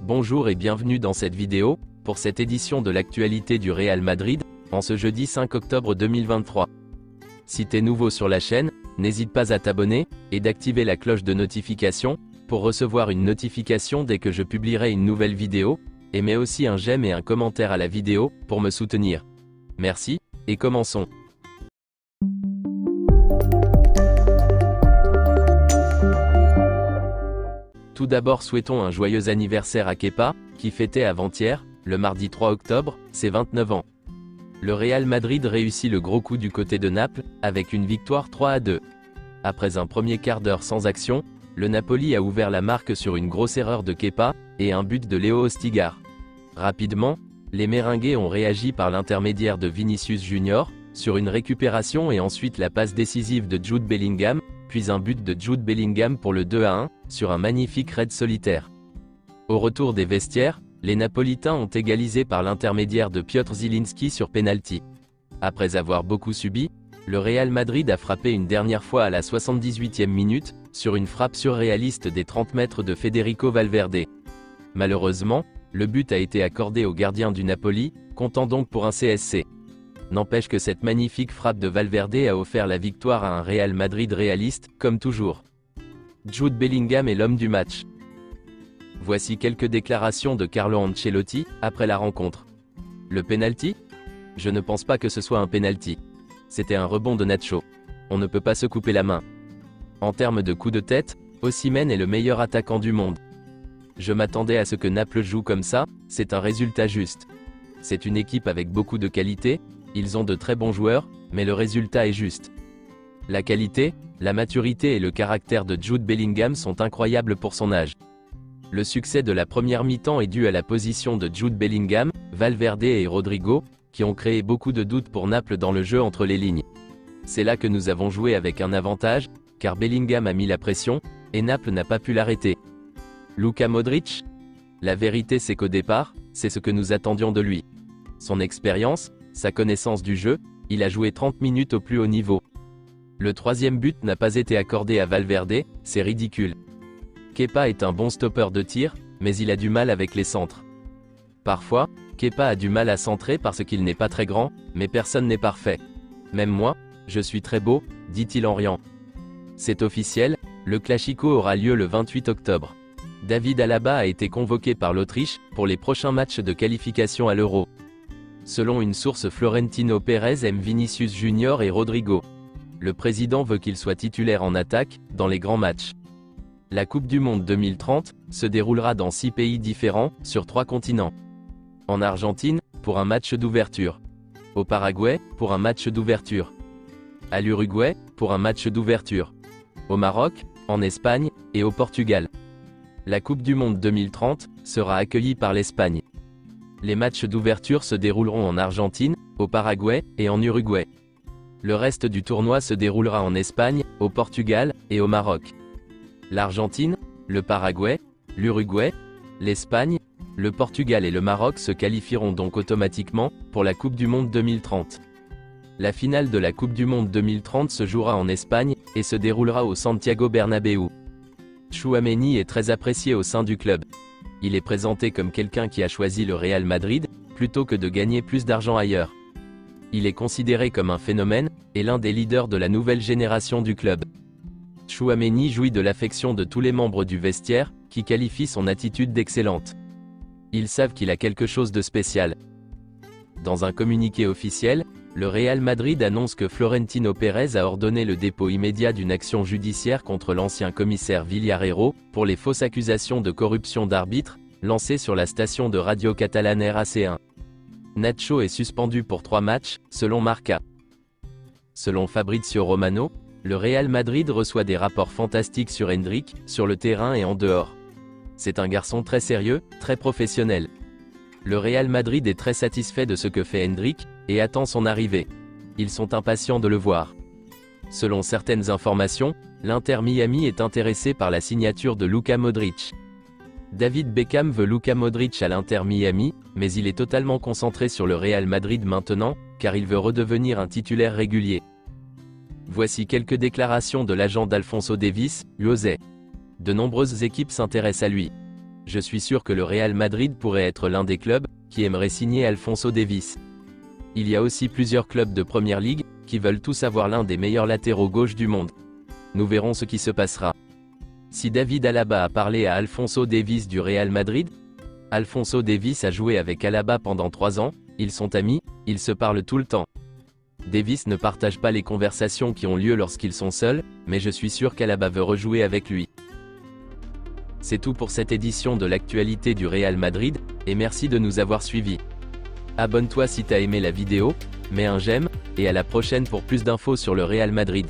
Bonjour et bienvenue dans cette vidéo, pour cette édition de l'actualité du Real Madrid, en ce jeudi 5 octobre 2023. Si t'es nouveau sur la chaîne, n'hésite pas à t'abonner, et d'activer la cloche de notification, pour recevoir une notification dès que je publierai une nouvelle vidéo, et mets aussi un j'aime et un commentaire à la vidéo, pour me soutenir. Merci, et commençons. Tout d'abord souhaitons un joyeux anniversaire à Kepa, qui fêtait avant-hier, le mardi 3 octobre, ses 29 ans. Le Real Madrid réussit le gros coup du côté de Naples, avec une victoire 3-2. Après un premier quart d'heure sans action, le Napoli a ouvert la marque sur une grosse erreur de Kepa, et un but de Léo Ostigar. Rapidement, les Merengues ont réagi par l'intermédiaire de Vinicius Junior, sur une récupération et ensuite la passe décisive de Jude Bellingham, puis un but de Jude Bellingham pour le 2-1, sur un magnifique raid solitaire. Au retour des vestiaires, les Napolitains ont égalisé par l'intermédiaire de Piotr Zielinski sur penalty. Après avoir beaucoup subi, le Real Madrid a frappé une dernière fois à la 78e minute, sur une frappe surréaliste des 30 mètres de Federico Valverde. Malheureusement, le but a été accordé au gardien du Napoli, comptant donc pour un CSC. N'empêche que cette magnifique frappe de Valverde a offert la victoire à un Real Madrid réaliste, comme toujours. Jude Bellingham est l'homme du match. Voici quelques déclarations de Carlo Ancelotti, après la rencontre. Le penalty ? Je ne pense pas que ce soit un penalty. C'était un rebond de Nacho. On ne peut pas se couper la main. En termes de coup de tête, Osimhen est le meilleur attaquant du monde. Je m'attendais à ce que Naples joue comme ça, c'est un résultat juste. C'est une équipe avec beaucoup de qualité, ils ont de très bons joueurs, mais le résultat est juste. La qualité, la maturité et le caractère de Jude Bellingham sont incroyables pour son âge. Le succès de la première mi-temps est dû à la position de Jude Bellingham, Valverde et Rodrigo, qui ont créé beaucoup de doutes pour Naples dans le jeu entre les lignes. C'est là que nous avons joué avec un avantage, car Bellingham a mis la pression, et Naples n'a pas pu l'arrêter. Luka Modric ? La vérité c'est qu'au départ, c'est ce que nous attendions de lui. Son expérience, sa connaissance du jeu, il a joué 30 minutes au plus haut niveau. Le troisième but n'a pas été accordé à Valverde, c'est ridicule. Kepa est un bon stoppeur de tir, mais il a du mal avec les centres. Parfois, Kepa a du mal à centrer parce qu'il n'est pas très grand, mais personne n'est parfait. Même moi, je suis très beau, dit-il en riant. C'est officiel, le Classico aura lieu le 28 octobre. David Alaba a été convoqué par l'Autriche, pour les prochains matchs de qualification à l'Euro. Selon une source, Florentino Pérez aime Vinicius Junior et Rodrigo. Le président veut qu'il soit titulaire en attaque, dans les grands matchs. La Coupe du Monde 2030 se déroulera dans 6 pays différents, sur 3 continents. En Argentine, pour un match d'ouverture. Au Paraguay, pour un match d'ouverture. À l'Uruguay, pour un match d'ouverture. Au Maroc, en Espagne, et au Portugal. La Coupe du Monde 2030 sera accueillie par l'Espagne. Les matchs d'ouverture se dérouleront en Argentine, au Paraguay, et en Uruguay. Le reste du tournoi se déroulera en Espagne, au Portugal, et au Maroc. L'Argentine, le Paraguay, l'Uruguay, l'Espagne, le Portugal et le Maroc se qualifieront donc automatiquement, pour la Coupe du Monde 2030. La finale de la Coupe du Monde 2030 se jouera en Espagne, et se déroulera au Santiago Bernabéu. Tchouaméni est très apprécié au sein du club. Il est présenté comme quelqu'un qui a choisi le Real Madrid, plutôt que de gagner plus d'argent ailleurs. Il est considéré comme un phénomène, et l'un des leaders de la nouvelle génération du club. Tchouaméni jouit de l'affection de tous les membres du vestiaire, qui qualifient son attitude d'excellente. Ils savent qu'il a quelque chose de spécial. Dans un communiqué officiel, le Real Madrid annonce que Florentino Pérez a ordonné le dépôt immédiat d'une action judiciaire contre l'ancien commissaire Villarreiro, pour les fausses accusations de corruption d'arbitre, lancées sur la station de radio catalane RAC1. Nacho est suspendu pour 3 matchs, selon Marca. Selon Fabrizio Romano, le Real Madrid reçoit des rapports fantastiques sur Endrick, sur le terrain et en dehors. C'est un garçon très sérieux, très professionnel. Le Real Madrid est très satisfait de ce que fait Endrick, et attend son arrivée. Ils sont impatients de le voir. Selon certaines informations, l'Inter Miami est intéressé par la signature de Luka Modric. David Beckham veut Luka Modric à l'Inter Miami, mais il est totalement concentré sur le Real Madrid maintenant, car il veut redevenir un titulaire régulier. Voici quelques déclarations de l'agent d'Alphonso Davies, José. De nombreuses équipes s'intéressent à lui. je suis sûr que le Real Madrid pourrait être l'un des clubs qui aimerait signer Alphonso Davies. Il y a aussi plusieurs clubs de Première Ligue qui veulent tous avoir l'un des meilleurs latéraux gauche du monde. Nous verrons ce qui se passera. Si David Alaba a parlé à Alphonso Davies du Real Madrid, Alphonso Davies a joué avec Alaba pendant 3 ans, ils sont amis, ils se parlent tout le temps. Davies ne partage pas les conversations qui ont lieu lorsqu'ils sont seuls, mais je suis sûr qu'Alaba veut rejouer avec lui. C'est tout pour cette édition de l'actualité du Real Madrid, et merci de nous avoir suivis. Abonne-toi si t'as aimé la vidéo, mets un j'aime, et à la prochaine pour plus d'infos sur le Real Madrid.